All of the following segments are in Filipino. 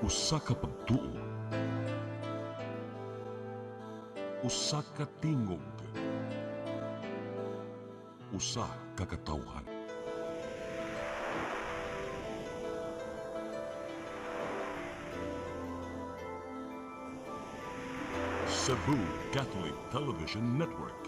Usa ka pagtuo, usa ka tingog, usa ka katawhan. Cebu Catholic Television Network.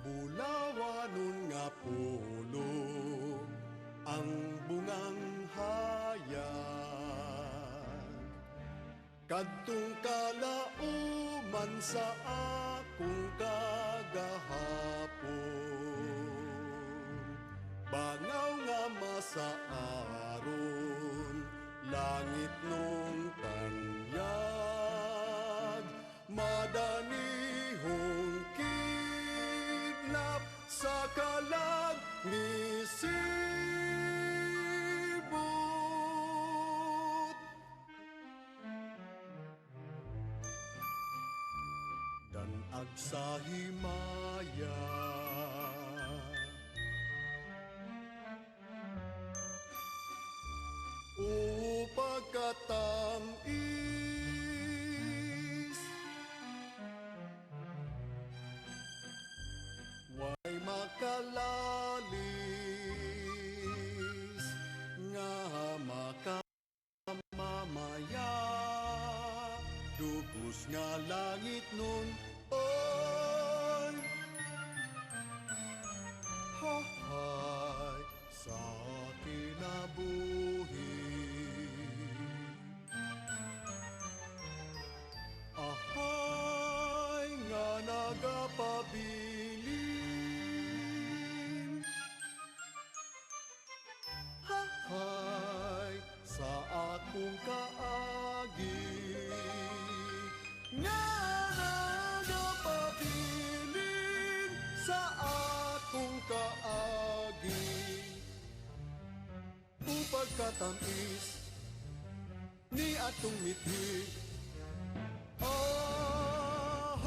Bulawanon nga pulong ang bungang hayag, kadtong kalauman sa akong kagahapon. Bangaw nga masaaron, langit nung tanyag, madanihong kidnap sa kalag ni Sibut. Danag sa himaya, pagkatamis, way makalalis nga makamamaya, dugos nga langit nun, oy hahay sa kinabuhi. Ahay nga nagapabilin, hahay sa akong kaagi, nga nagapabilin sa akong kaagi. Upag katamis ni atong mithi, ahoy!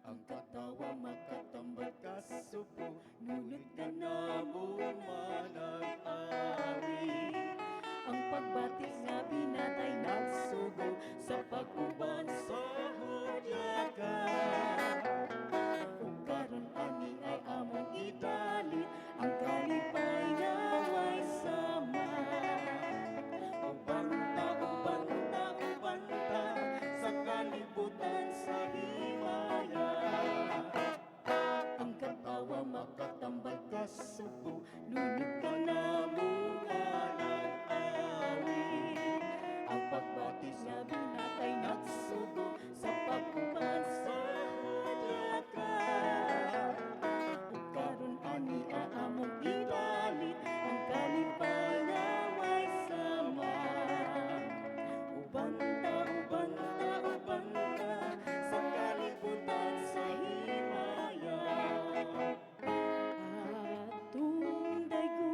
Ang katawa makatambal ka supo, ngunit ka na mo manag-ari. Ang pagbatis nga binatay nagsugo sa pag-uban sa hudyakan. Kung karon ani ay among idalit, ang kalipay na way sama. Ubanta, ubanta, ubanta sa kalibutan sa himaya. Ang katawa makatambal ka subo, nunod ka na muna nag-awi. Ang pagbatis nga binatay nagsugo sa pagkuban sa hudyakan. Kung karon ani aamong idalit, ang kalipay na way sama. Ubanta, ubanta, ubanta sa kalibutan sa himaya. Atong daygon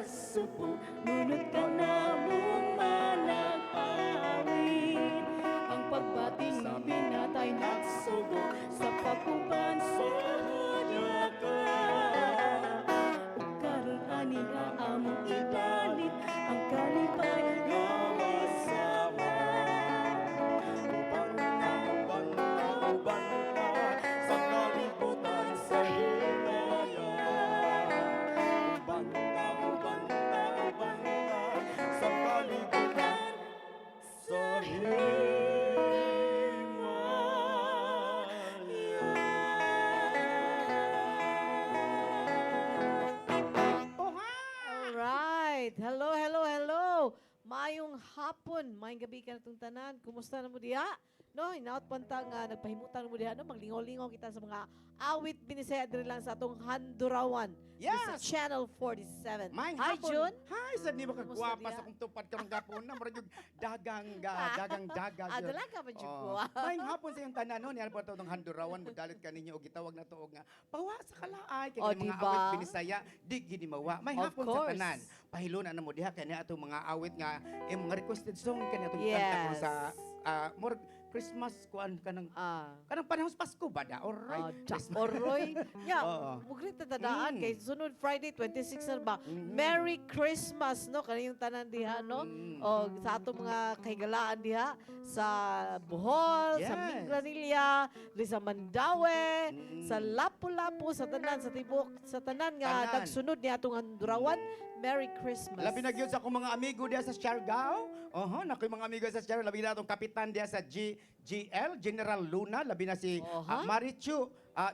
subo, ngunit ka namong manag-awit. Ang pagbating ng binatay nagsubo sa pagkuban sa hadaka. Ug karon ani nga among idalit ang kalipay nga may sama. Sa kalibutan sa himaya. Banta sa kalibutan sa Alright. Hello, hello, hello. Maayong hapon. Maayong gabi ka na itong tanan. Kumusta na mo diha? No, hinaot pantang nagpahimutan mo diha. No? Maglingaw-lingaw kita sa mga awit binisaya diri lang sa atong Handurawan. Sa Yes! Channel 47. Maing Hi, hapon. Jun. Hi, sa di ba Kumusta kagwapa diya? sa kong tupad karong gapon na murag yung dagang daga. Adala ka ba, Jun ko? Maing hapon sa yung tanan no, niyan po itong handurawan, mudalit ka ninyo o gitawag na to og nga pawa sa kalaay kay O, mga diba? awit binisaya di gidi mawa. May Of hapon course. sa tanan. Pahilunan na mo diha kani atong mga awit nga mga requested song kani atong kanta ko Yes. sa murag Christmas kuan kanang Ah. kanang panahon sa Pasko ba da? Alright. Oroy. Yeah, Oo. mugrit na tadaan Mm. kay sunod Friday 26 na ba. Mhm. Merry Christmas no kaniyong tanan diha no. Mm. O sa atong mga kahigalaan diha sa Bohol, sa Yes. Mingranilla, di sa Mandaue, Mm. sa Lapu-Lapu, sa tanan sa tibok, sa tanan nga Tanan. nagsunod ni atong Handurawan. Merry Christmas. Labi na gyud sa akong mga amigo diya sa Siargao. Na ko'y mga amigo sa Siargao. Labi na itong kapitan diya sa GL, General Luna. Labi na si Mari Chu.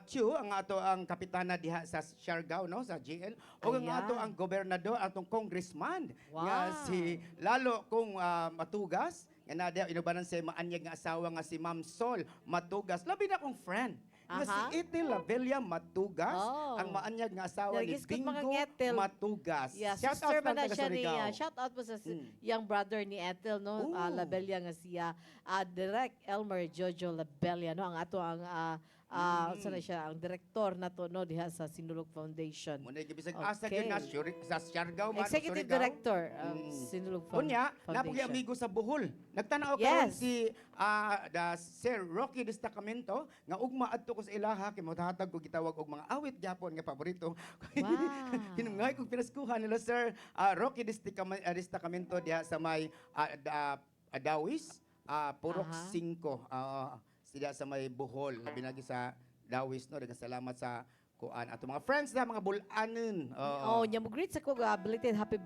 Chu, ang ato ang kapitana diha sa Siargao, no, sa GL. O ang Ayan. ato ang gobernador, atong congressman. Nga Wow. si Lalo kong Matugas. Nga na diya, inubanan sa maanyag nga asawa nga si Ma'am Sol Matugas. Labi na akong friend. Nga si Aha. Itil Lavelia Matugas. Oh. Ang maanyag nga asawa ni Nagis ko mga Bingo Ethel. Matugas. Yeah, Shout sister out man na taga siya ni, Surigao. shout out po sa Mm. young brother ni Ethel, no? Ooh. Labella nga siya. Direct Elmer Jojo Labella, no? Ang ato ang, sana siya, ang director na to, no? Diha sa Sinulog Foundation. Muna gibisag Okay. asa gyud na sa Siargao man Executive Surigao. Director ng Mm. Sinulog Unya, Foundation. napogi amigo sa Bohol. Nagtanaw ko Yes. si Sir Rocky Destacamento nga ugma adto ko sa ilaha kay motahatag ko gitawag og mga awit gyapon nga paborito. Wow. Hinungay kog pinaskuhan nila Sir Rocky Destacamento diha sa may Dawis, Purok Aha. 5. Sila sa may Bohol, binagi sa Dawis no. Daghang salamat sa kuan ato mga friends na mga bulanon. Oh, nya mo greet sa ko belated happy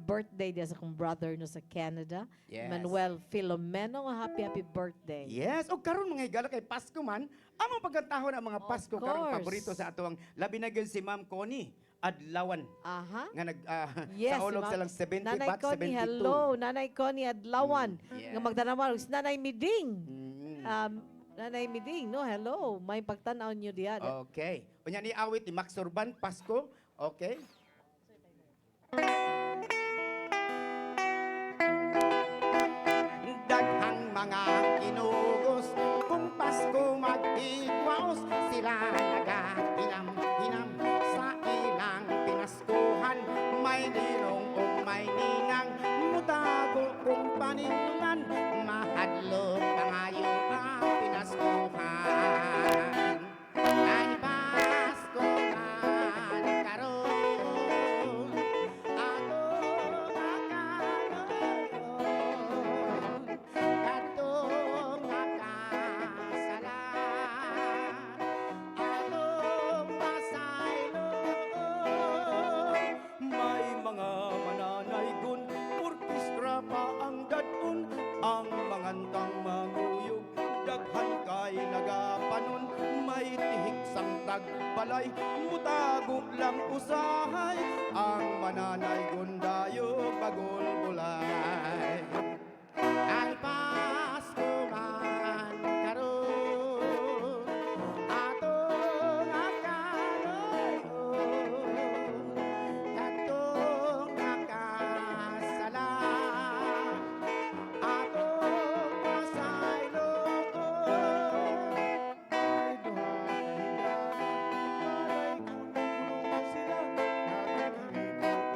birthday dia sa kong brother no sa Canada. Yes. Manuel Filomeno, happy birthday. Yes, o karon mga higala kay Pasko man, among pagkantahon ang mga Of Pasko karong course. paborito sa ato ang labi na gyud si Ma'am Connie Adlawan Aha. nga Yes, sa ulog si sa lang 70 Nanay bat Connie, 72. hello. Nanay Connie Adlawan. yes. Nga magdanaman, si Nanay Miding. Mm. Nanay Miding, no? Hello. May pagtanaw nyo diya. Okay. Unya ni awit ni Max Urban Pasko. Okay. Daghang mga kinugos kung Pasko mag-ikwaos sila nagahinam-hinam sa ilang pinaskuhan may ninong o may ninang mutago kung paningan mahadlok pangayo ang pinaskuhan ay Pasko man karon ato katong makasala atong pasaylo may mga mananaygon orkestra pa ang dadon ang mangantang maguyog daghan kay nagapanon may tihik sang tagbalay mutago lang usahay ang mananaygon dayo bagol bulay ay Pasko man karon atong akaloy katong nakasala atong pasaylo ay duha ka higa malay kung nagulong sila nagkakita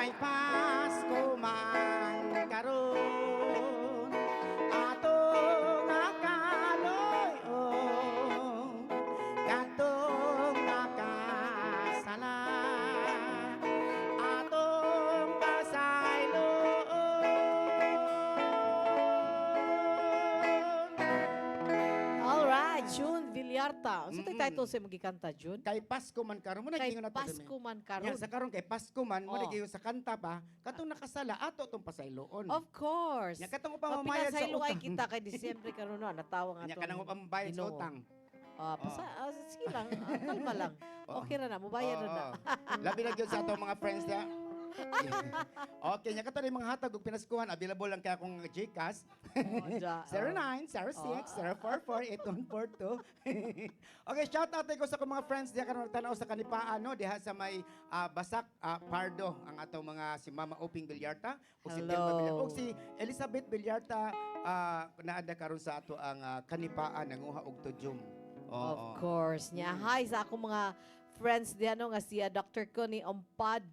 Kay Pasko man karon atong nakaloy-on katong nakasala atong pasayloon. Alright, June Villarta. Unsa tay Mm-mm. title sa magikanta, June? Kay Pasko man karon mo Kay nagingon na Pasko man Nya, karon. sa karon kay Pasko man mo Oh. nagingon sa kanta pa katong nakasala ato tong pasayloon. Of course. Nya katong upamamayad sa Pinasaylo ay utang. kita kay Disyembre karon na natawag Nya ato. kanang upamabayad sa Ginoo. utang. Sige lang, kalma lang. Oo. Okay ra na, mubayad na na. Oo. Labi na gyud sa atong mga friends niya. Okay, nya kato mga hatag ug pinaskuhan available lang kay akong GCash. Oh, ja, 0906-044-8142. Okay, shout out ko sa akong mga friends diha karon tanaw sa kanipaan no diha sa may Basak Pardo ang atong mga si Mama Oping Villarta ug si Hello. Telma Villarta ug si Elizabeth Villarta naada karon sa ato ang kanipaan nanguha og tudyum. Of course. Nya, hi sa akong mga friends diyan nga si Dr. Connie Ompad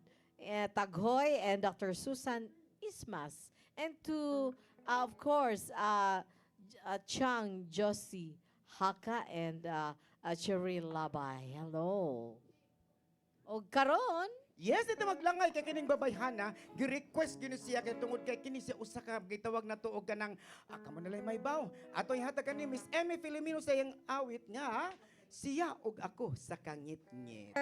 Taghoy and Dr. Susan Ismas. And to, of course, Chang Josie Haka and Cheryl Labay. Hello. O karon, Yes, ito maglangay kay kining babayhana, gi-request gini siya kay tungod kay kini siya usa ka gitawag na tuog kanang kamo nalay may baw. Ato ihatag ni Miss Emmy Filipino sa iyang awit nga siya ug ako sa kangit-ngit.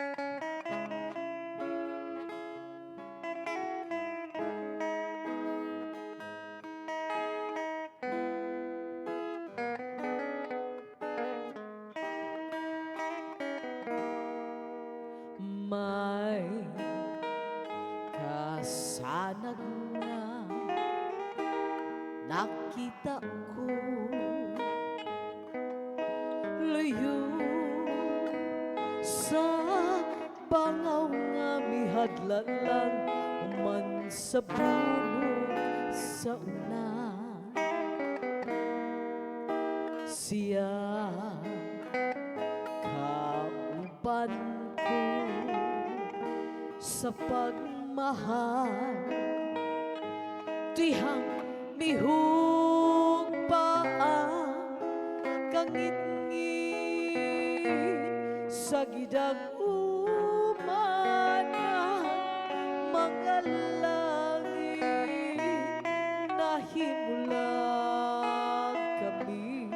may kasanag na nakita ko layo sa bangaw nga mihadlan lang man sa puno sa una siya kauban ko sa pagmahal tihang mihug pa ang kangit-ngit sa gidang umana mga langit nahimulang kami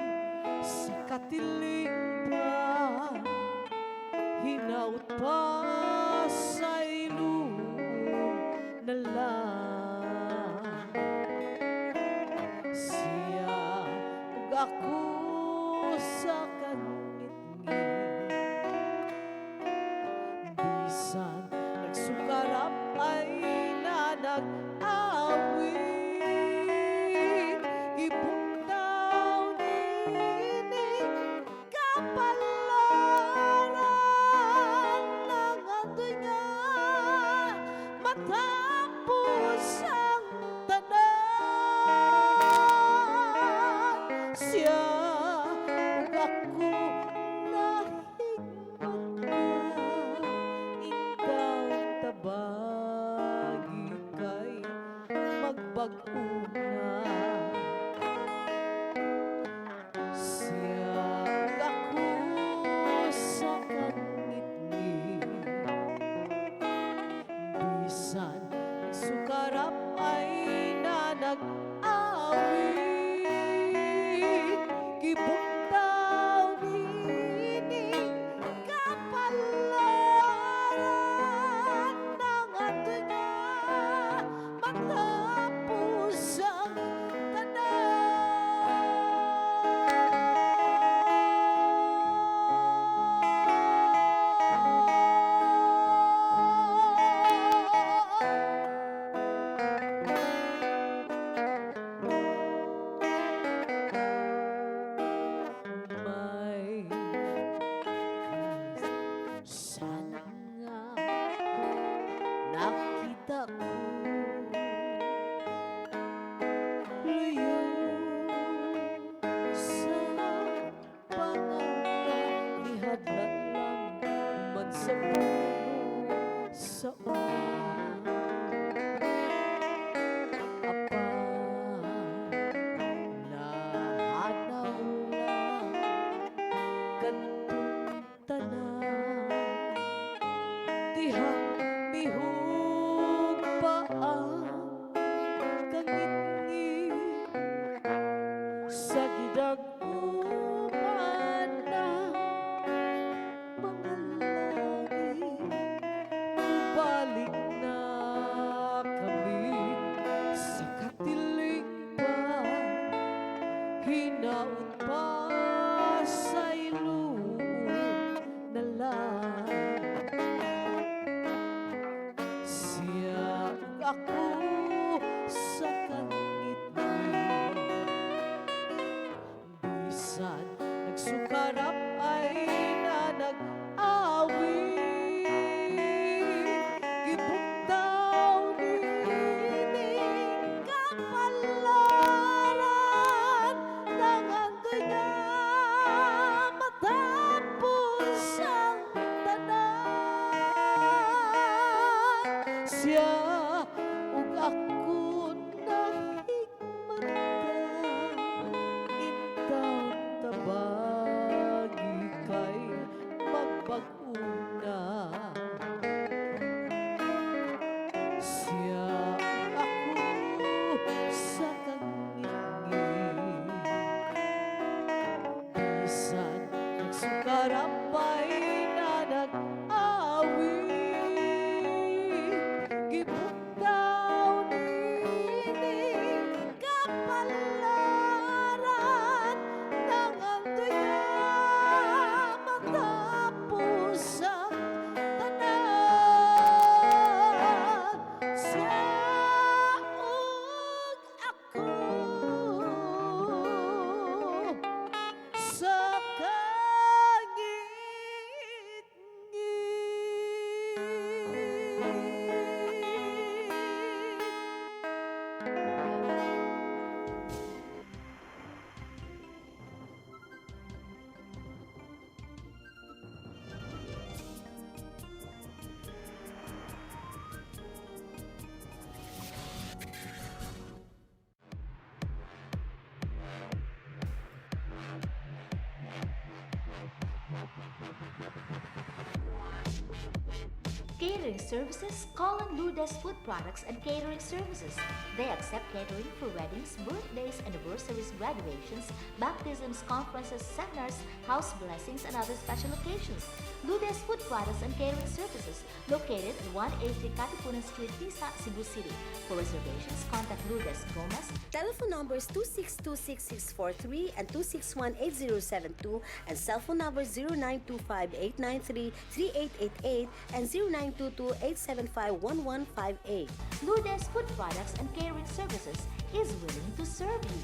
sa katiling pa hinaut pa sa ilong na lang siya ug ako sa kangit-ngit bisan nagsukarap ay nanag-awit ibutaw nining kapalaran ng adoy nga matapos ang tanan siya ug ako nahigman na ikaw tabagi kay magbag-o na siya ug ako sa kangit-ngit bisan nagsukarap ay nanag-awit gibutaw nining kapalaran ng adoy nga matapos ang tanan. ako sa kangit-ngit. Bisan nagsukarap ay na nag-awit. Gibugtaw nining kapalaran ng angkoy nga matapos ang tanan. Siya ug ako nahigmatan, intaw tabagi kay magbag-una. Siya ako sa kangingin, bisan nagsukarapay na nag-awit. Gibugtaw nining kapalaran ng angkoy nga matapos ang tanan. Siya ug ako sa Catering services, call on Lourdes Food Products and Catering Services. They accept catering for weddings, birthdays, anniversaries, graduations, baptisms, conferences, seminars, house blessings, and other special occasions. Lourdes Food Products and Catering Services, located at 180 Katipunan Street, Tisa, Cebu City. For reservations, contact Lourdes Gomez. Telephone numbers 2626643 and 2618072 and cell phone numbers 0925-893-3888 and 0922-875-1158. Lourdes Food Products and Catering Services is willing to serve you.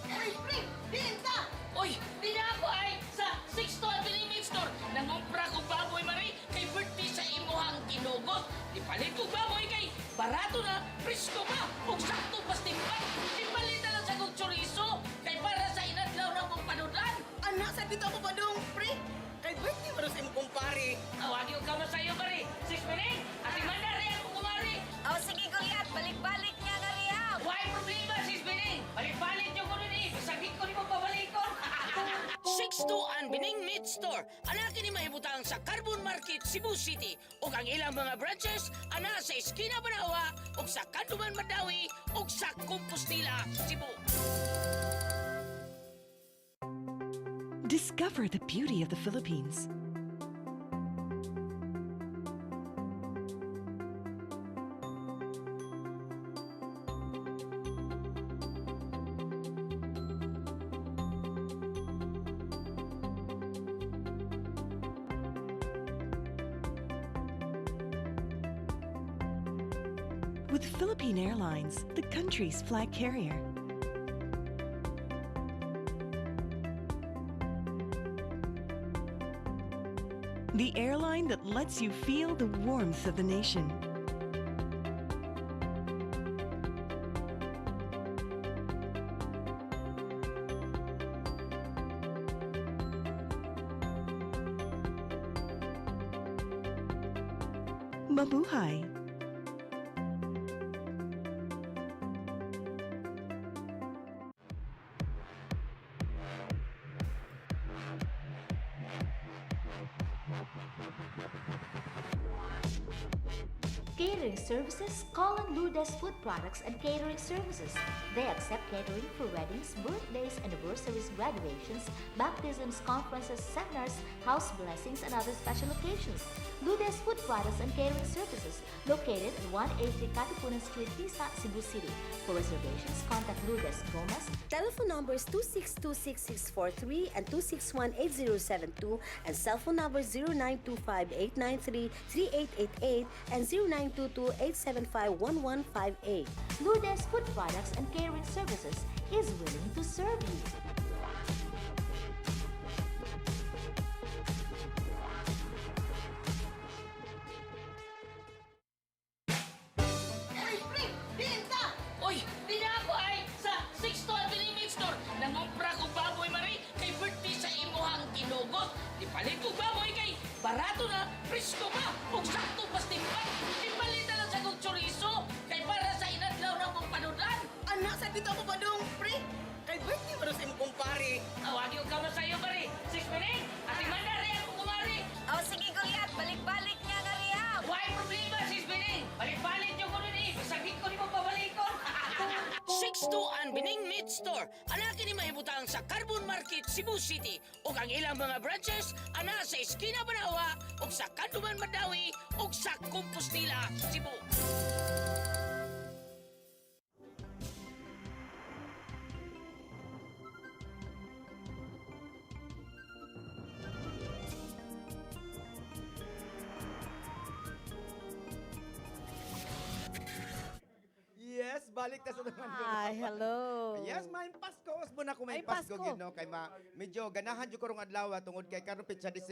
Ay, pre! Binta! Uy, di na ako ay sa 6 to Avenue Store. Nangumpra ko baboy mari kay birthday sa imuhang ginugot. Ipalit ko baboy kay barato na, presko pa, ug sakto pastimpan. Ipalit na lang sa kong chorizo kay para sa inadlaw ng mong panudan. Anak, sa dito ako pa dong, pre. Kay birthday mo rin sa imong kumpare. Awagi ko ka sa'yo mari. Sis Piling, ati mandari ako kumari. Oh, sige, Goliath. Balik-balik niya na riya. Why problema, Sis Piling? Balik-balik niyo ko rin eh. Bisagit ko ni mo pabalikon. 6 to Bining Meat Store. Anak ni mahibutang sa Carbon Market, Cebu City. Ug ang ilang mga branches ana sa Esquina Banawa, ug sa Kanduman Madawi, ug sa Compostela, Cebu. Discover the beauty of the Philippines. With Philippine Airlines, the country's flag carrier. The airline that lets you feel the warmth of the nation. Mabuhay! Catering services, Colin Lourdes Food Products and Catering Services. They accept catering for weddings, birthdays, anniversaries, graduations, baptisms, conferences, seminars, house blessings, and other special occasions. Lourdes Food Products and Catering Services, located at 183 Katipunan Street, Tisa, Cebu City. For reservations, contact Lourdes Gomez. Telephone numbers 2626643 and 2618072 and cell phone numbers 0925-893-3888 and 0922-875-1158. Lourdes Food Products and Catering Services is willing to serve you. Ay, pre! Diin ka! Oy, di na ako ay sa Sixto Avenue Meat Store. Nangumpra ko baboy mari kay birthday sa imuhang kinugot. Di palit ko baboy kay barato na, presko pa, ug sakto pas timpan. Di palit na lang sa kong chorizo kay para sa inadlaw na mong panudan. Anak, sa dito ako ba dong, pre? Kay birthday mo sa imong kumpare. Awagi ko ka sa iyo mari. 6 minutes, ati manda rin ako kumari. O sige, Goliath, balik-balik niya nga riya. Why problema, sis Bining? Balik-balik niyo ko nun eh. Bisagit ko ni mo pabalikon. Sixto and Bining Meat Store. Anakin ni mahibutang sa Carbon Market, Cebu City. O ang ilang mga branches, ana sa Esquina Banawa, o sa Kanduman Madawi, o sa Compostela, Cebu. Yes, balik ta sa naman. Hi, hello. Yes, may Pasko. Usbo na ko may May Pasko, Pasko. gid no kay medyo ganahan jud ko rong adlaw tungod kay karon pitsa 19.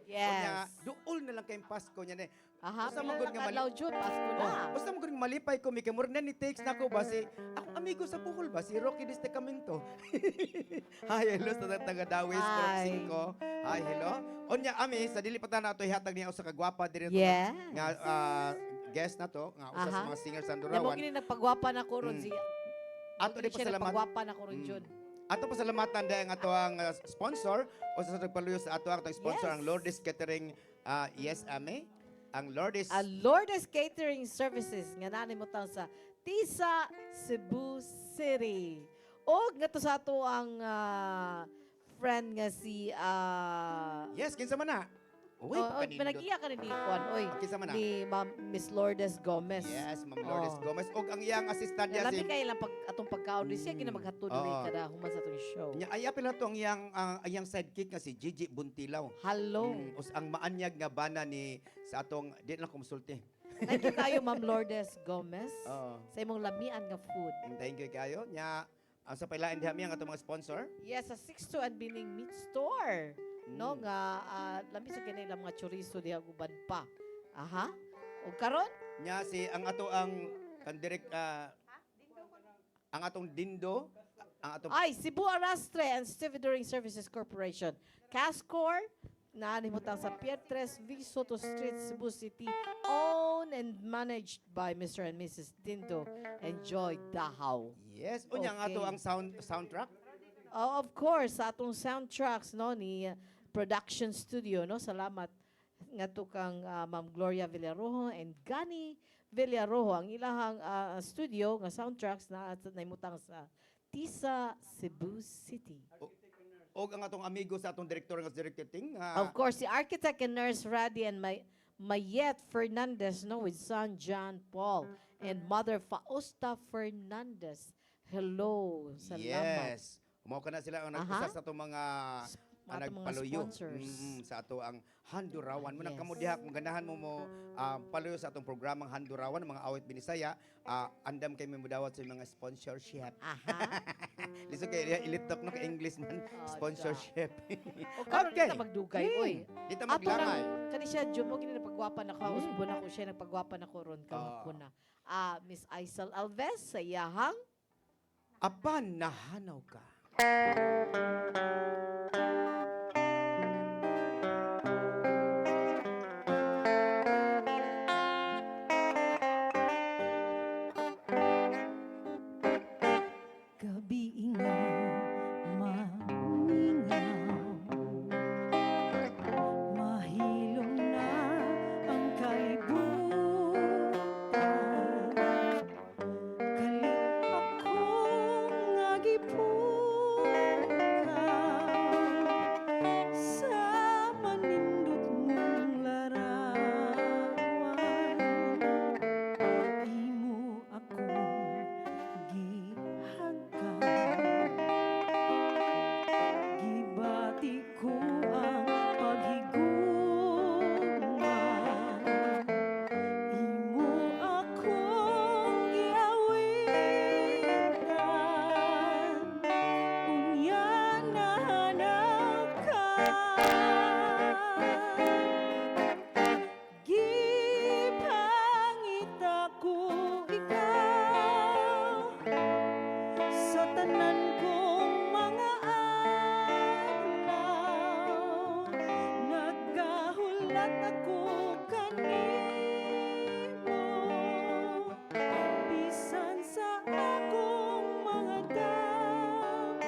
Yes. Unya duol na lang kay Pasko nya ni. Aha, Basta mo gud nga adlaw Jud, Pasko na. Oh, basta mo gud nga malipay ko mi kay murna ni takes na ko ba si akong amigo sa Bohol ba si Rocky Destacamento. Hi, hello sa taga Dawis Hi. 5. Hi, hello. Unya ami sa dili pa ta nato ihatag niya usa ka gwapa diri Yeah. nga guest na to nga usa sa Aha. mga singers sa Yan mo Durawan. gini nagpagwapa na ko ron Mm. siya. Ato di Siya pasalamat. nagpagwapa na ko ron Mm. Jud. Ato pasalamatan dahil ang ato ang sponsor o sa nagpaluyo sa ato ang sponsor Yes. ang Lourdes Catering yes ame ang Lourdes Lourdes Catering Services nga nani mo taon sa Tisa, Cebu City. O nga to sa ato ang friend nga si yes kinsa man na uy pakanindot panagiya ka ni Juan. Oy, kinsa man na ni Ma'am Miss Lourdes Gomez. yes Ma'am Lourdes Oh. Gomez og ang iyang assistant niya Labi si kay lang pag atong pagka-audience siya kina maghatod Oo. kada human sa atong show. nya ay apil to ang iyang sidekick nga si Gigi Buntilaw. Hello. Us ang maanyag nga bana ni sa atong di lang kumsulti. Thank you kayo Ma'am Lourdes Gomez Oo. sa imong lamian nga food. Thank you kayo nya ang sa pailain diha mi ang atong mga sponsor. Yes, sa 62 and Bining Meat Store. No nga lami sa kinay lang mga chorizo diha guban pa. Aha. O karon? Nya si ang ato ang kandirek ang atong dindo ang atong Ay, Cebu Arrastre and Stevedoring Services Corporation. Cascor, naanimutang sa Pietres, V. Soto Street, Cebu City, owned and managed by Mr. and Mrs. Dindo. Enjoy Dahaw. yes unya ang ato Okay. ang soundtrack. Oh, of course, sa atong soundtracks no ni production studio no. Salamat nga to kang Ma'am Gloria Villarojo and Gani Villarojo ang ilahang studio nga soundtracks na naimutang sa Tisa, Cebu City. Og ang atong amigo sa atong direktor nga directing Of course, the architect and nurse Radi and Mayet Fernandez no with son John Paul and mother Fausta Fernandez. Hello. Salamat. yes mao kana sila ang Aha. nagpusa sa atong mga Mga nagpaluyo sponsors. sa ato ang Handurawan. Mo Yes. kamo diha kung ganahan mo paluyo sa atong programang Handurawan mga awit binisaya, andam kay mo dawat sa mga sponsorship. Aha. Lisod kay iliptop no kay English man sponsorship. O karon Okay. kita magdugay oy. Dito Ato maglamay. nang kani siya Jud mo gini nagpagwapa na ko usbo na ko siya nagpagwapa na ko ron Ah. kamot na. Miss Aisel Alves sa iyahang Apan nahanaw ka. Gabi nga mamingaw, mahilom na ang kalibutan. nagahulat ako kanimo bisan sa akong mga damgo.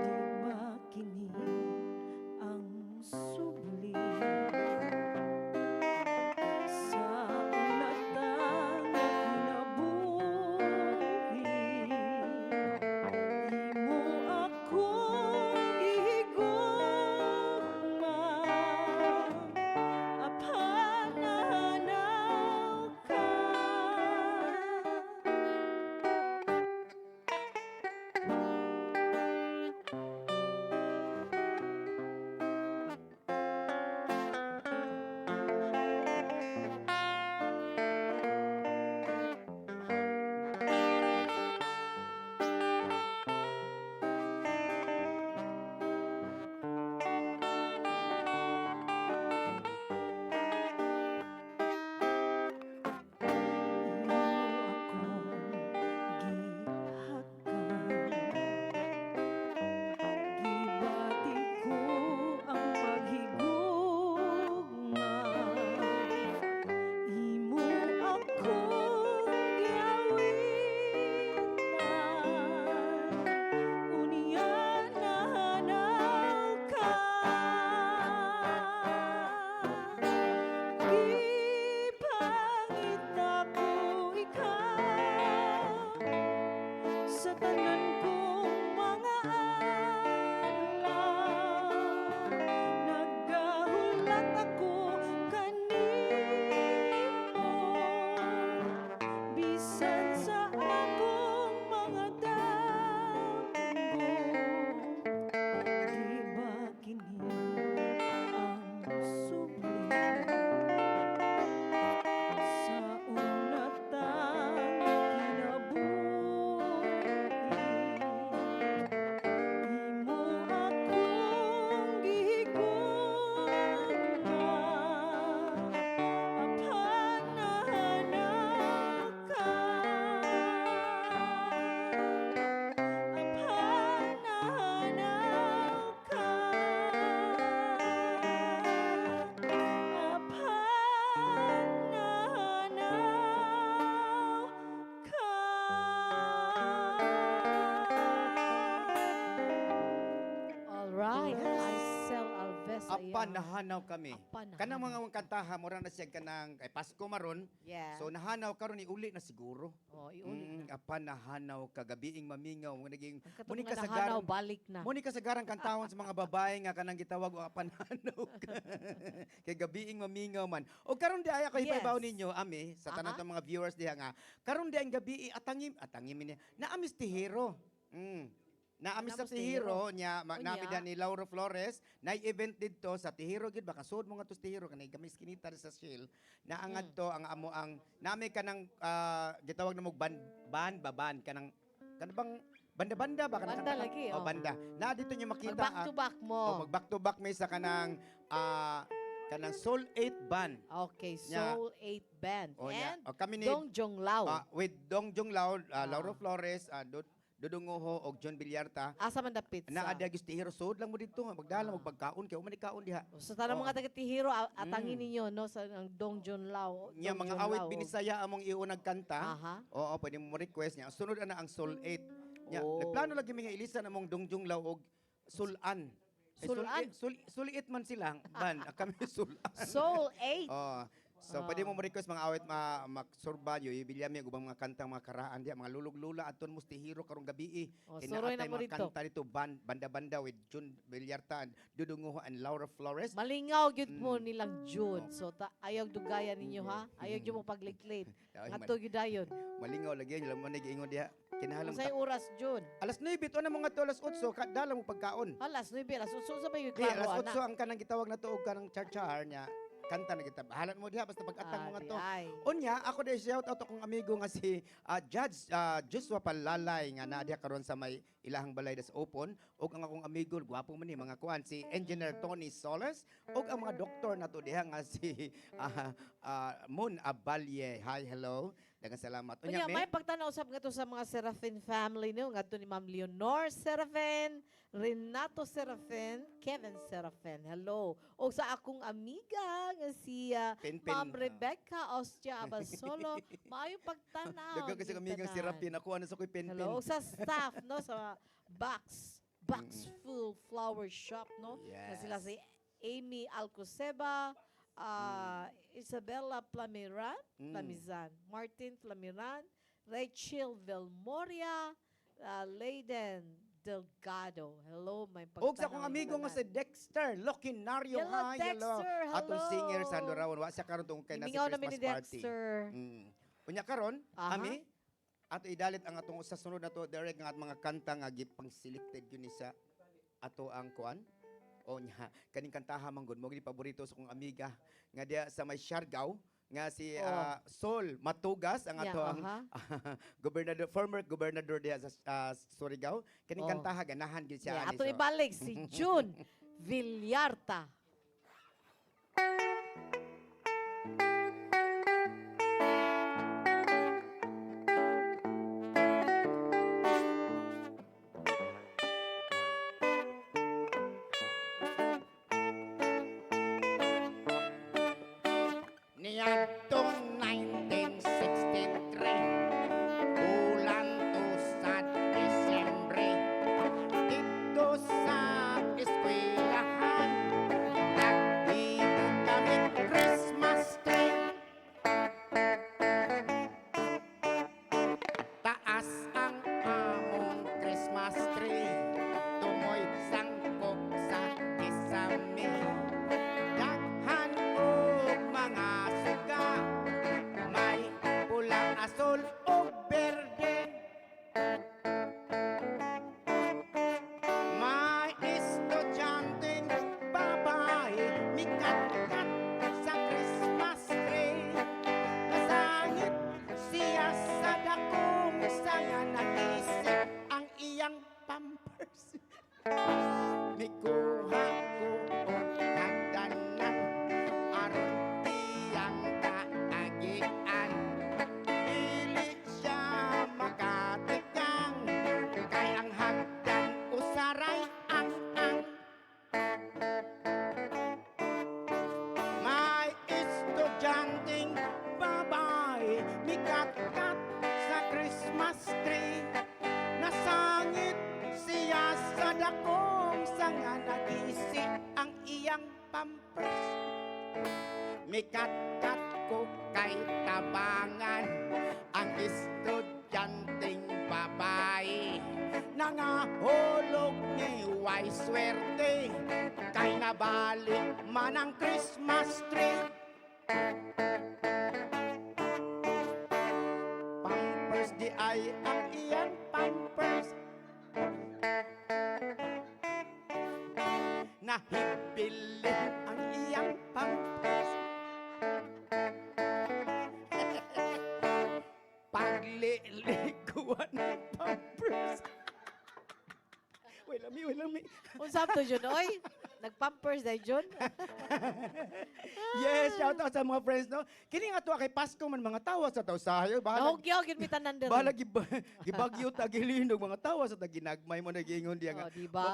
Di ba kini ang subli sa unatang kinabuhi? Imo akong gihigugma, apan nahanaw ka. Imo akong gihagan, gibati ko ang paghigugma. Imo akong giawitan, unya nahanaw ka. Gipangita ko ikaw sa tanan kong mga adlaw. Nagahulat ako kanimo bisan sa akong mga damgo. Di ba kini ang subli sa unatang kinabuhi? Imo akong gihigugma, apan nahanaw ka. Apan nahanaw ka. Apan nahanaw ka. Alright, Arcel Alves. Apan ayan. nahanaw kami. Apan Kanang mga nahanaw. kantaha mura na siya kanang kay Pasko maron. Yeah. So nahanaw karon ni uli na siguro. Oh, iulit na. Apan nahanaw ka gabiing mamingaw mo naging Ang katong muni nga ka nahanaw, sa balik na. Muni ka sa garang kantawan sa mga babae nga kanang gitawag o apan nahanaw ka. Kay gabiing mamingaw man. O karon di aya kay Yes. ibabaw ninyo ami sa tanan Aha. ng mga viewers diha nga. Karon di ang gabi atangim niya. Naamis tihero. Naamis sa Naamis tihero nya Unya. namida ni Laura Flores na event didto sa tihero gid baka sud mo nga tos tihero kanay gamay skinita sa Shell na ang adto ang amo ang nami kanang gitawag na mog baban kanang kanang banda-banda ba kanang Banda kanta- lagi, oh, oh. banda na dito nyo makita Mag back to back mo. mag back to back may sa kanang kanang Soul 8 band. Okay, Nya. Soul 8 Band. O, nya. And O, kami ni Dong Jong Lao. with Dong Jong Lao, Ah. Laura Flores, Dudungoho og John Villarta. Asa man dapit Na sa. ada gusto hero sod lang mo dito magdala Ah. magpagkaon kay umani kaon diha. Sa tanang Oh. mga taga-tihiro, atangin ninyo, no, sa ang Dong Jong Lao. Nya Dong mga Jong awit Lao. binisaya among iunag kanta. Aha. Oo, pwede mo request niya. Ang sunod ana ang Soul 8. Nya, Oh. nagplano lagi mi nga ilisan among Dong Jong Lao og Sulan. Sulan? Sulit man sila, ban. Kami Sulan. Soul 8. Oh. So, pwede mo request mga awit magsurbanyo, ibilya mi ubang mga kantang mga karaan diya, mga lulog-lula aton mo hero karong gabi. Oh, suroy na mo mga dito. kanta dito banda-banda with June Villarta, Dudungoho and Laura Flores. Malingaw gyud mo nilang June. So ayaw dugayan ninyo ha. Ayaw gyud mo paglit-lit. Ay, Ato gyud dayon. Malingaw lagi nila mo nagiingon diha. Kinahalang Unsay oras June? alas 9 to na mga to alas 8 dala mo pagkaon. Alas 9 alas 8 sa bayo Di, klaro alas 8 ana. ang kanang gitawag na tuog kanang char-char niya. Kanta na kita. Halat mo diha basta pag-atang mga to. Ay. Unya, ako day shout out akong amigo nga si Judge Joshua Palalay nga naa diha karon sa may ilahang balay das open ug ang akong amigo gwapo man ni mga kuan si Engineer Tony Soles ug ang mga doktor nato diha nga si Moon Abalye. Hi, hello. Daghang salamat. Unya may pagtanaw usab nga to sa mga Serafin family no ngadto ni Ma'am Leonor Serafin, Renato Serafin, Kevin Serafin. Hello. O sa akong amiga nga si Pinpin. Ma'am Rebecca Ostia Abasolo. Maayo pagtanaw. Daga kasi yung kami nga si tanan. Rapin. Ako ano sa ko'y Pinpin. Hello. O sa staff, no? Sa Box Full Flower Shop, no? Na sila si Amy Alcoseba, Isabella Plamizan, Martin Plamiran, Rachel Velmoria, Leiden Delgado. Hello, may Og sa akong amigo nga si Dexter Locinario. Hello, Hi, hello. Dexter. Atong Hello. singer sa Andorawan. Wa siya karon tong kay na sa Imingaw namin Christmas ni party. Dexter. Unya karon, Aha. ami ato idalit ang atong sa sunod na to direct nga at mga kanta nga gipang selected yun sa ato ang kuan. O nya kaning kantaha man gud mo gid paborito sa akong amiga nga diya sa may Siargao nga si Sol Matugas ang Yeah, ato ang gobernador former gobernador diya sa Surigao kaning kantaha ganahan gid siya ani. Ato ibalik si June Villarta. Niadtong 1963 bulan to sa Disyembre dito sa eskwelahan naghimo kami Christmas tree taas ang among Christmas tree tumoy sangkop sa kisame daghan og mga suga may pulang asol o berde may estudyanteng babae mikat-kat sa Christmas tree nasangit siya sa dakong saya nag-isip ang iyang pampers mikuha ko og hagdanan aron tiyang kaagian dili siya makatikang kay ang hagdan usaray ang may estudyanteng babae mikat-kat sa Christmas tree nasangit siya sa dakong sanga nag-isi ang iyang pampers mikat-kat ko kay tabangan ang estudyanteng babae nangahulog ni way swerte kay nabalik man ang Christmas tree pampers di ay ang iyang pampers nahibilin ang iyang pampers pagliliguan ng pampers wait lang mi Unsap to Jun, oy? Nagpampers dahil Jun? yes shout out sa mga friends no kini nga tuwa kay Pasko man mga tawa sa taw sayo bahala Nahugyaw, gid mi tanan diri. bahala gibagyo ta gilinog mga tawa sa taginagmay mo nagingon diya nga Oh, diba?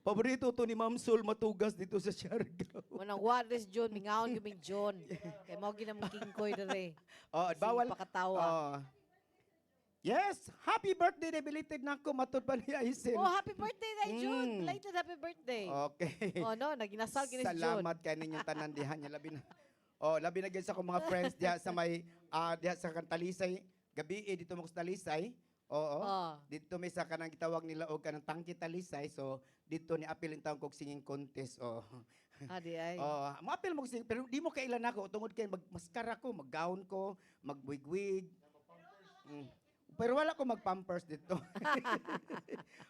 paborito to ni Ma'am Sol Matugas dito sa Siargao Munang waris Jun, mingaon gyud Jun. Kay mao gyud ang kingkoy diri. oh bawal pakatawa. oh. Yes, happy birthday belated na ako matud pa ni Aisin. Oh, happy birthday dahil Jun. Belated happy birthday. Okay. Oh no, naginasal gini si Jun. Salamat kay ninyong tanan diha niya labi na. Oh, labi na gyud sa akong mga friends diha sa may diha sa Kantalisay, gabi dito mo sa Talisay. Oo. Dito may sa kanang gitawag nila og kanang tangki Talisay. So dito ni apil taong kog singing contest. Oh. Adi ay. Oh, maapil mo sing pero di mo kailan ako tungod kay magmaskara ko, maggown ko, magwigwig. Pero wala ko mag-pampers dito.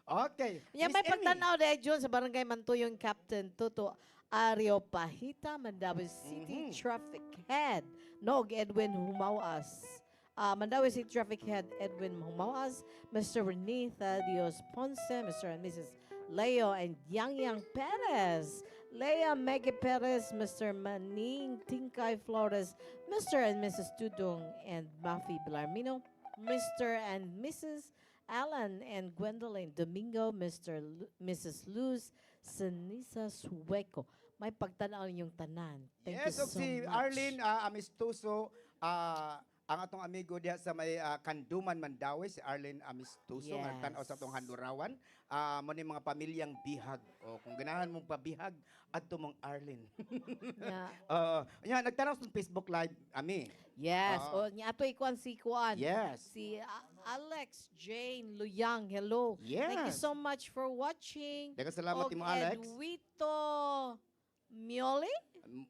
Okay. Yan Miss may Emmy. pagtanaw dahil Jun sa Barangay Mantuyong Captain Tuto Ario Pahita, Mandawi City Traffic Head. Nog Edwin Humawas. Mandawi City Traffic Head Edwin Humawas, Mr. Renita Dios Ponce, Mr. and Mrs. Leo and Yang Perez. Leah Meggy Perez, Mr. Maning Tingkay Flores, Mr. and Mrs. Tudong and Mafi Blarmino, Mr. and Mrs. Alan and Gwendolyn Domingo, Mrs. Luz Sanisa Sueco. May pagtanaw yung tanan. Thank Yes, you og so si much. Arlene Amistoso, ang atong amigo diha sa may Kanduman, Mandawi, si Arlene Amistoso, nga Yes. tan-aw sa atong Handurawan. Mo ni mga pamilyang bihag. O kung ganahan mong pabihag, adto mong Arlene. Yeah. Nagtanaw sa Facebook Live, ami. Yes. Oo. O, niya ato ikuan si Kuan. Yes. Si Alex Jane Luyang. Hello. Thank you Yes. so much for watching. Daghang salamat Og Timo Alex. Edwito Mioli?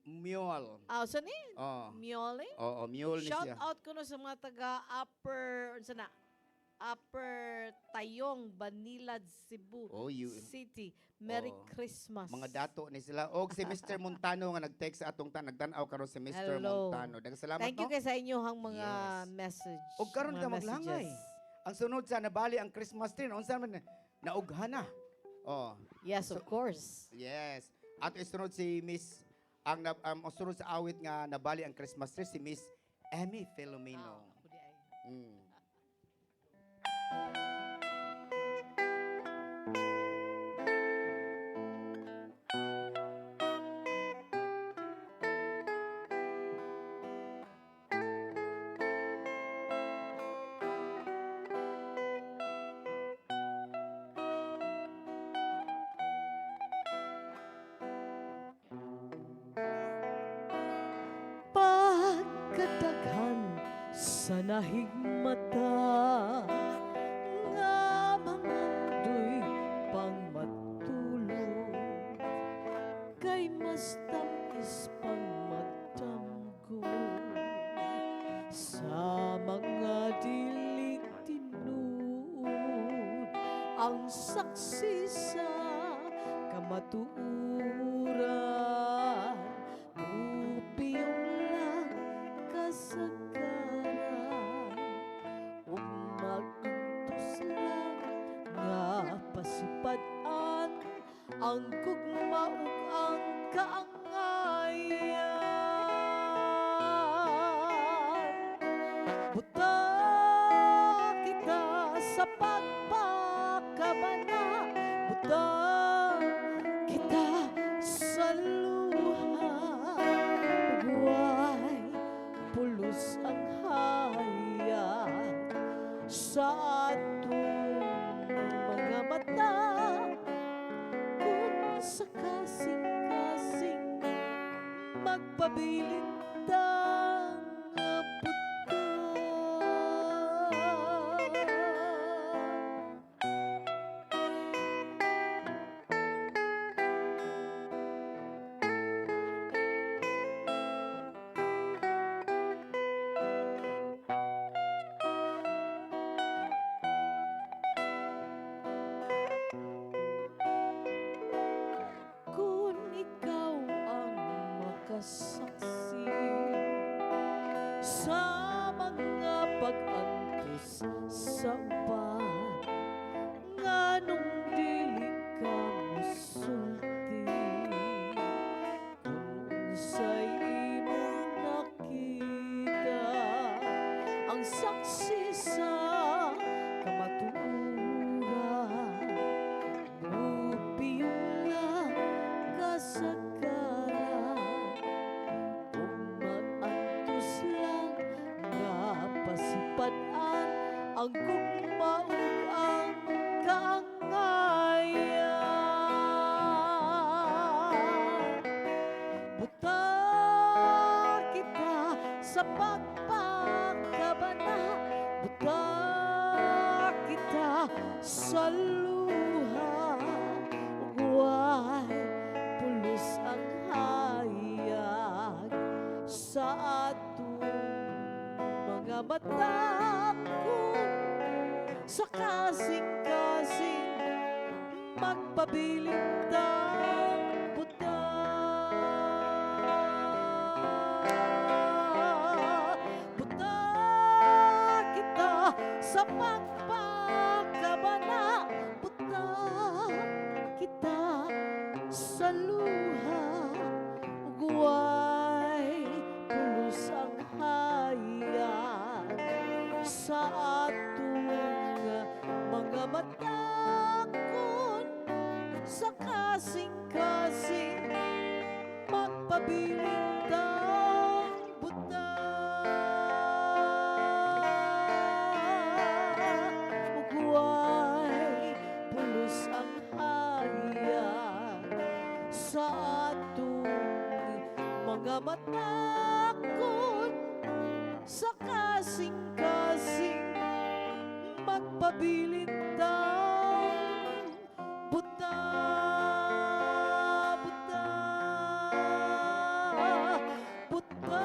Mule. Saan ni? Oh. Mioli? Oo, mule ni Shout siya. out ko no sa mga taga Upper Tayong, Banilad, Cebu Oh, City. Merry Oh. Christmas. Mga dato ni sila. Og si Mr. Montano nga nag-text sa atong nagtan-aw karon si Mr. Hello. Montano. Daghang salamat Thank you no. kay sa inyong mga Yes. message. Og karon mga ka maglangay. messages. Ang sunod sa nabali ang Christmas tree. Unsa man naughana. Oh, Yes, of course. yes. At isunod si Miss ang sunod sa awit nga nabali ang Christmas tree si Miss Emmy Filomeno. Ako di ay. Mm. Pagkadaghan sa nahigmata nga mangandoy pang matulog kay mas tamis pang magdamgo sa mga dili tinuod ang saksi sa kamatuuran upiyong lang kasagaran ug maguntos lang nga pasipadan ang gugma ug ang kaangayan buta kita sa pagpakabana buta kita sa luha buhay pulos ang hayat sa atong mga mata kung sa kasing-kasing magpabilintang puta. Kung ikaw ang makasaksi sa mga pag-antos sa uban, nganong dili ka musulti kung sa'y imong nakita ang saksi sa kamatuuran upiyong lang kasagaran ug maantos lang nga pasipadan ang gugma ug ang kaangayan buta kita sa pagpakabana buta kita sa luha ug way pulos ang hayag sa atong mga mata kung sa kasing-kasing magpabilintang buta buta kita sa pagpakabana buta kita sa luha ug way pulos ang hayag sa atong kasing-kasing magpabiling ng buta. Ugway pulos ang hayag sa atong mga matakot sa kasing-kasing magpabilintang buta, buta, buta.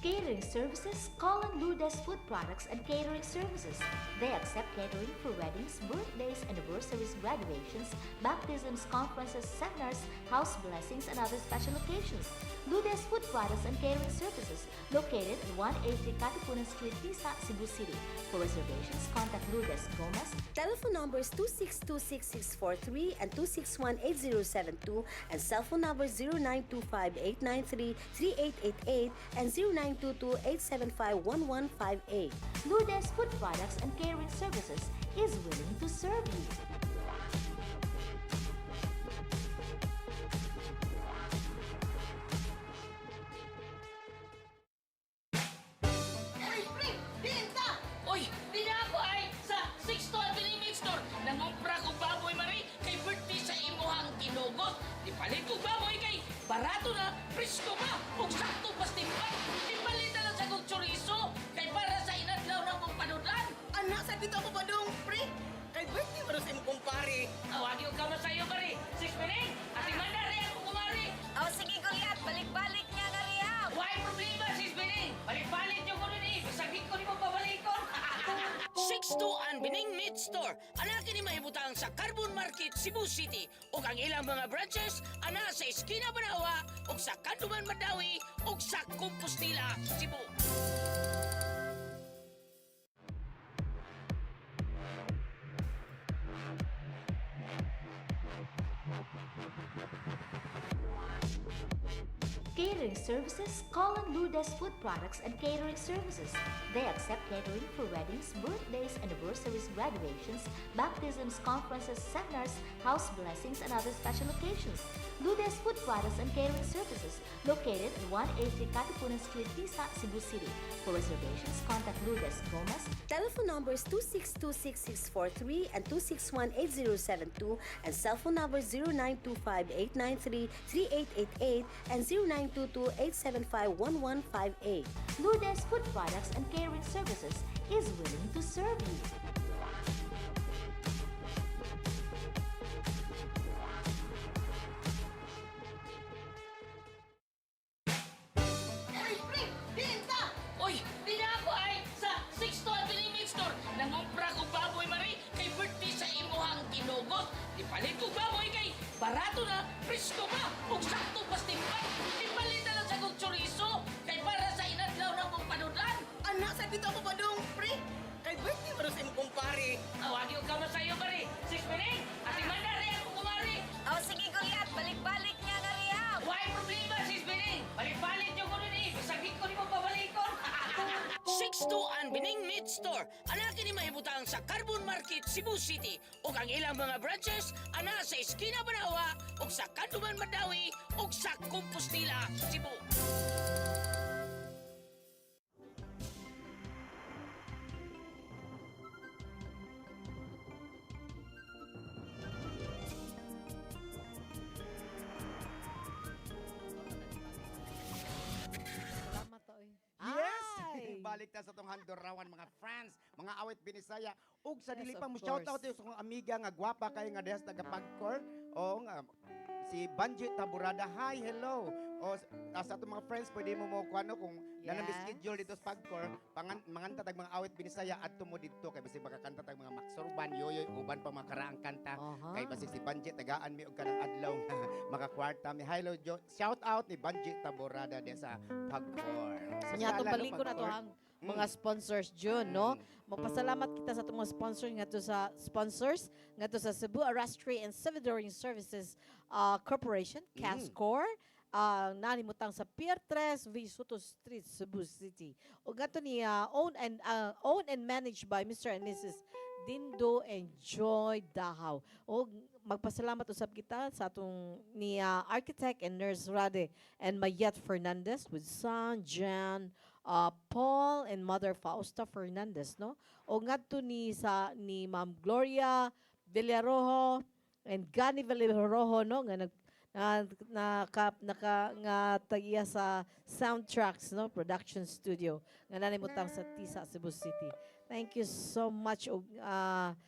Catering services, call on Lourdes Food Products and Catering Services. They accept catering for weddings, birthdays, anniversaries, graduations, baptisms, conferences, seminars, house blessings, and other special occasions. Lourdes Food Products and Catering Services, located at 183 Katipunan Street, Tisa, Cebu City. For reservations, contact Lourdes Gomez. Telephone numbers 2626643 and 2618072 and cell phone numbers 0925-893-3888 and 0922-875-1158. Lourdes Food Products and Catering Services is willing to serve you. Uy, pre! Diin ka! Uy, di na ako ay sa Sixto Avenue Meat Store. Nangumpra ko baboy mari kay birthday sa imuhang kinugot. Di palit ko baboy kay barato na, presko pa, kung sakto pastimpan. Di palit na lang sa kong chorizo kay para sa inadlaw ng mong panudan. Anak, sa dito ako pa dong, pre! Kay birthday mo sa imong kumpare. Awagi ko kamo sa iyo mari. Sis Pining, ating manda rin ako kumari. O, sige, Goliath, balik-balik niya nga riya. Why problema, Sis Pining? Balik-balik niyo ko nun eh. Masagit ko ni mo pabalikon. Sixto and Bining Meat Store. Anakin ni mahibutang sa Carbon Market, Cebu City. O ang ilang mga branches, ana sa Eskina Banawa, o sa Kanduman Madawi, o sa Compostela, Cebu. Catering services, call on Lourdes Food Products and Catering Services. They accept catering for weddings, birthdays, anniversaries, graduations, baptisms, conferences, seminars, house blessings, and other special occasions. Lourdes Food Products and Catering Services, located at 183 Katipunan Street, Tisa, Cebu City. For reservations, contact Lourdes Gomez. Telephone numbers 2626643 and 2618072 and cell phone numbers 0925-893-3888 and 0922-875-1158. Lourdes Food Products and Catering Services is willing to serve you. Uy, pre! Diin ka! Uy, di na ako ay sa Sixto Avenue Meat Store. Nangumpra ko baboy mari kay birthday sa imuhang kinugot. Di palit ko baboy kay barato na, presko pa, kung sakto pastimpan. Di palit na lang sa kong chorizo kay para sa inadlaw ng mong panudan. Anak, sa dito ako pa dong, pre! Kay birthday mo sa imong kumpare. Awagi ko kamo sa iyo mari. Sis Pining, ating manda rin ako kumari. O, sige, Goliath, balik-balik niya nga riya. Why problema, Sis Pining? Balik-balik niyo ko nun eh. Masagit ko ni mo pabalikon. Sixto and Bining Meat Store. Anakin ni mahibutang sa Carbon Market, Cebu City. O ang ilang mga branches, ana sa Eskina Banawa, o sa Kanduman Madawi, o sa Compostela, Cebu. Salamat oy. Yes! Ay! Balik ta sa tong Handorawan, mga friends, mga awit Binisaya. Ug sa Yes, dili of pa mo shout out course. sa akong amiga nga gwapa kay nga dehas taga Pagcor. O nga si Banji Taburada. Hi, hello. O sa atong mga friends, pwede mo kuano kung nanang Yes. schedule dito sa Pagcor, manganta tag mga awit binisaya adto mo dito kay basi makakanta tag mga Maxurban, yoyoy, uban pa mga karaang kanta. Aha. Kay basi si Banji tagaan mi og kanang adlaw na makakwarta mi. Hello, shout out ni Banji Taborada di sa Pagcor. Sa Nya atong sala, no, balikon ato Pagcor. ang mga sponsors June, no? Magpasalamat kita sa atong mga sponsors nga to sa Cebu Arrestry and Stevedoring Services Corporation, Cascor, nanimutang sa Pier 3, Visuto Street, Cebu City. O gato ni owned and managed by Mr. and Mrs. Dindo and Joy Dahaw. O magpasalamat usab kita sa atong ni architect and nurse Rade and Mayet Fernandez with son Jan, Paul and mother Fausta Fernandez, no? O ngadto ni Ma'am Gloria Villarojo and Gani Villarojo, no, nga nga tagiya sa Soundtracks, no, production studio nga nanimutang sa Tisa, Cebu City. Thank you so much.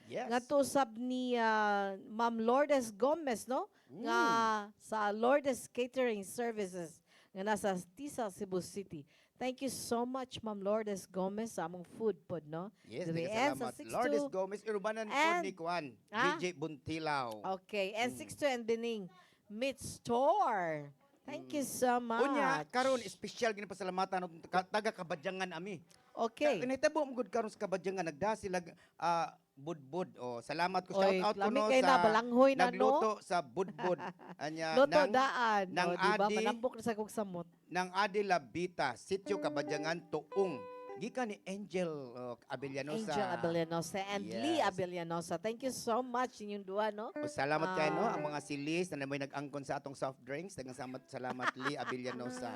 Yes. Ngadto usab ni Ma'am Lourdes Gomez, no, nga sa Lourdes Catering Services nga nasa Tisa, Cebu City. Thank you so much, Ma'am Lourdes Gomez, sa among food pod, no? Yes, Diri, daghang and sa salamat. 62 Lourdes Gomez, Urbanan po and- ni Kuan, Ah? DJ Buntilaw. Okay, and 62 and Bining Meat Store. Thank you so much. Unya, karon espesyal gini pasalamatan ng taga Kabadyangan ami. Okay. Nahitabo mo gud karon sa Kabadyangan nagda sila budbud. O salamat ko Oy, shout out ko lami no kay na, sa balanghoy na, no? nagluto sa budbud. Anya Luto daan. nang o, diba? adi- Manambok na sa kong samot. ng Adi Labita, Sitio Kabadyangan Tuong. Gikan ni Angel Abellanosa. Angel Abellanosa and Lee Yes. Abellanosa. Thank you so much inyong duha, no? O, salamat kayo no Ah. ang mga silis na may nag-angkon sa atong soft drinks. Daghang salamat Lee Abellanosa.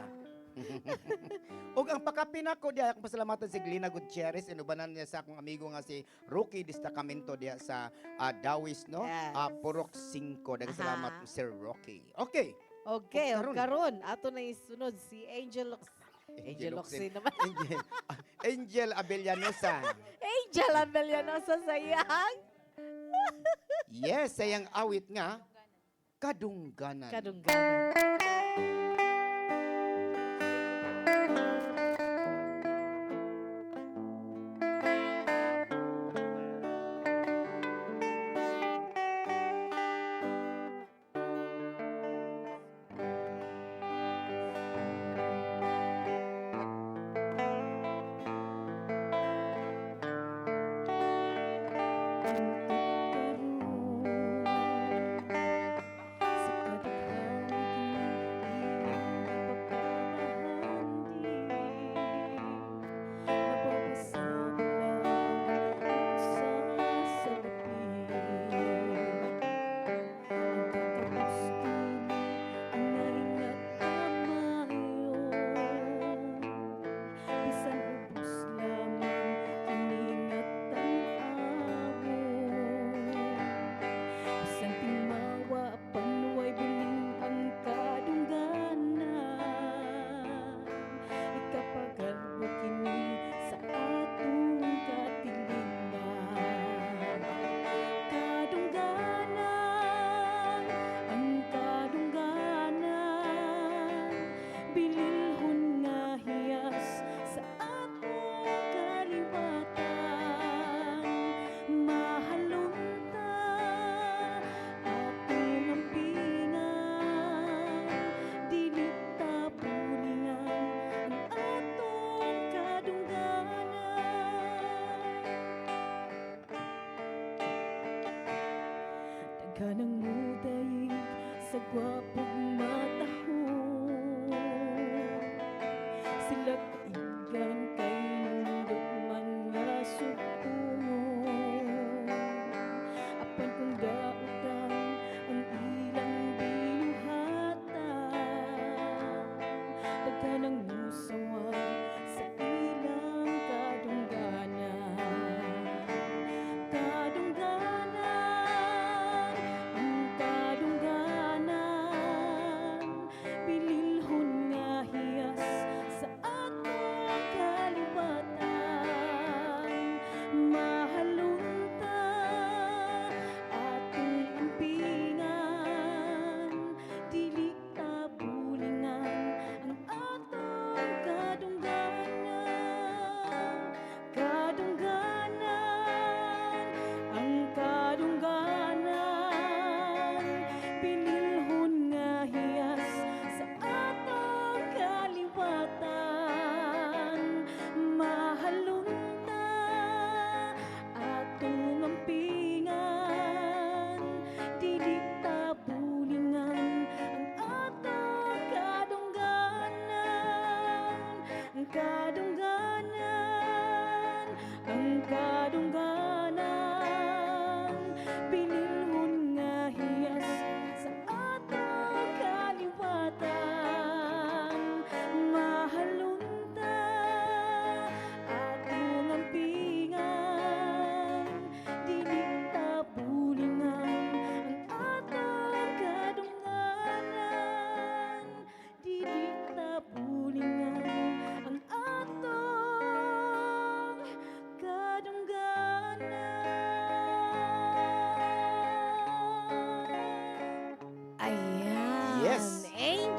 Ug ang pakapina ko diya akong pasalamatan si Glina Gutierrez inubanan niya sa akong amigo nga si Rocky Destacamento diya sa Dawis no. Yes. Purok 5. Daghang Aha. salamat Sir Rocky. Okay. Okay, o karon. karon ato na isunod si Angel Angel Locsin naman. Angel Abellanosa. Angel Abellanosa sa iyang Yes, sayang awit nga kadungganan. kadungganan. Sa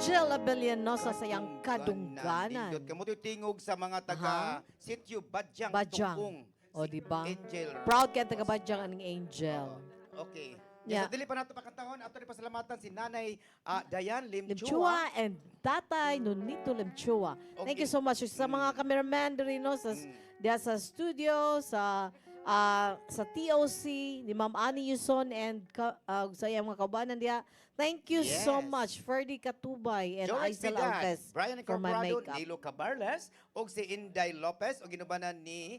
Angel Abellanosa sa iyang kadungganan. Nindot kamo tingog sa mga taga Sitio Badyang, Badyang. Tungkong. O, di ba? Angel. Proud kaya taga-Badyang aning Angel. Okay. Yeah. Yes, dili pa nato pakatahon ato ni pasalamatan si Nanay Dayan Limchua. Limchua and Tatay Nonito Limchua. Thank you so much sa mga cameraman diri no diya sa studio sa TOC ni Ma'am Annie Yuson and sa iyang mga kaubanan diya. Thank you so Yes. much Ferdy Katubay and Joey Aisel Pidan, Alves Brian for my Incorporado, makeup. Nilo Cabarles, og si Inday Lopez, og ginubanan ni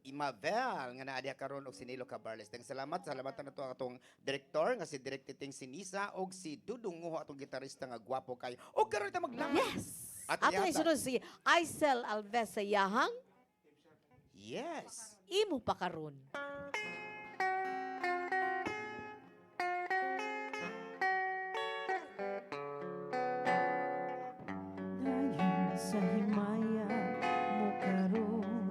Imavel nga naa diha karon og si Nilo Cabarles. Teng salamat na to atong direktor nga si Direk Titing Sinisa og si Dudong Nguho atong gitarista nga gwapo kayo. Og karon ta maglamat. Yes. Ato Ato yata. isunod si Aisel Alves sa Yahang Yes. imo pa karon. Dayon sa himaya mo karon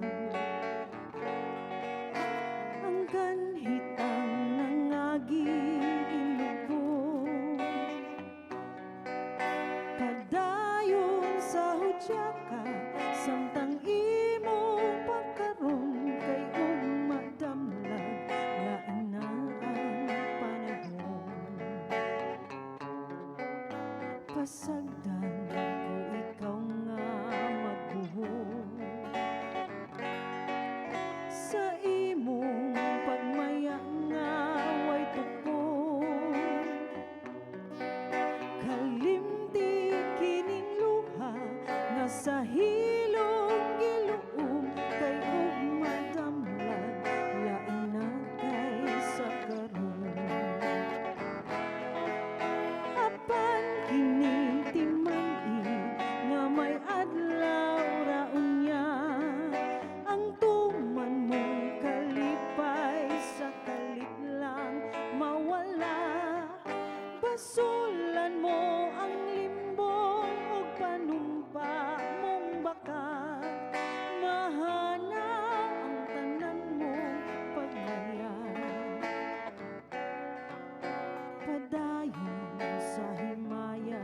ang ganhitang nangagi ilubong padayon sa hudya ka samtang imo pagkaron kay umadamlag lain na ang panahon pasagdan ko ikaw nga magbuhok sa imong pagmaya nga way tukod kalimti kining luha nga sa hilong giluom kay ug madamlag lain na kay sa karon apan kini timangin nga may adlaw raunya ang tuman mong kalipay sa kalit lang mawala basulan mo ang limbong ug panumpa mong bakat mahana ang tanan mong pagmayag padayon sa himaya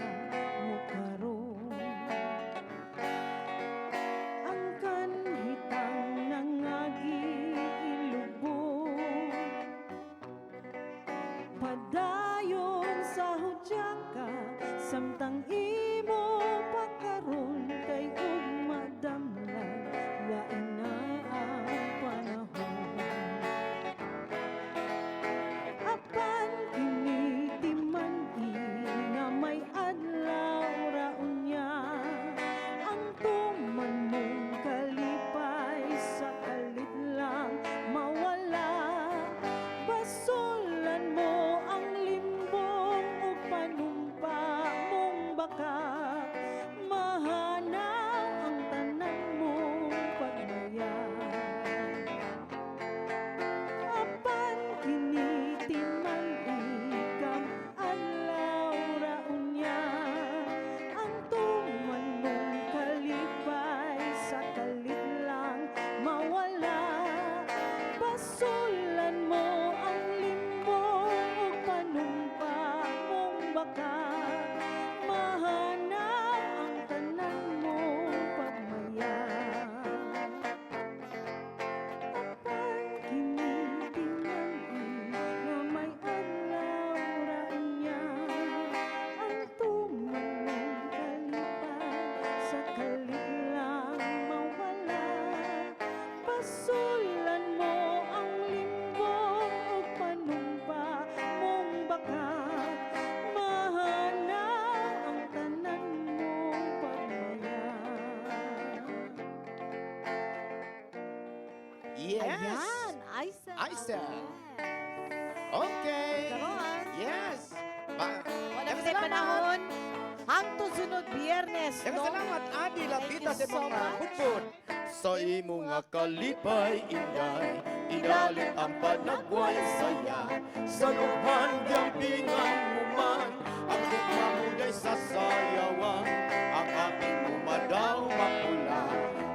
mo karon ang kanhitang nangagi ilubong padayon sa hudya ka samtang imo pagkaron kay ug madamlag lain na ang panahon apan kini timani nga may adlaw raunya ang tuman mong kalipay sa kalit lang mawala basulan mo ang limbong ug panumpa mong baka mahana ang tanan mong pagmayag apan kini timang ikam adlaw raunya ang tuman mong kalipay sa kalit lang mawala basulan mo ang limbong ug panumpa mong baka mahana ang tanan mong pagmayag apan kini timangin nga may adlaw raunya ang tuman mong kalipay sa kalit lang mawala basulan mo ang limbong ug panumpa mong baka mahana ang tanan mong pagmayag Yes. Ayan, Aisel. Aisel. Alves. Okay. Karon. Yes. Wala Daghang pa tayo panahon. Hangtod sunod biyernes, Daghang no? salamat Adi Lapita Thank sa you so mga much. hupod. Sa imo nga kalipay inday, idalit ang panagway saya. Sa lubhan gampingan mo man, ang lukma mo day sa sayawan. Ang ating umadaw mapula,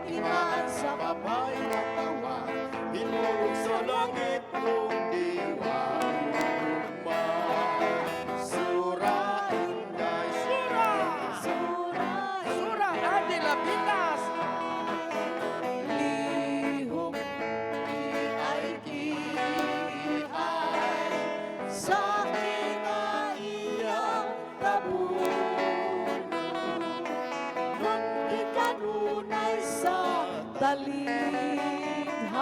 imaan sa babay na tawa. Hinulog sa langit mong diwa. Sura inday, sura, sura. talinhaw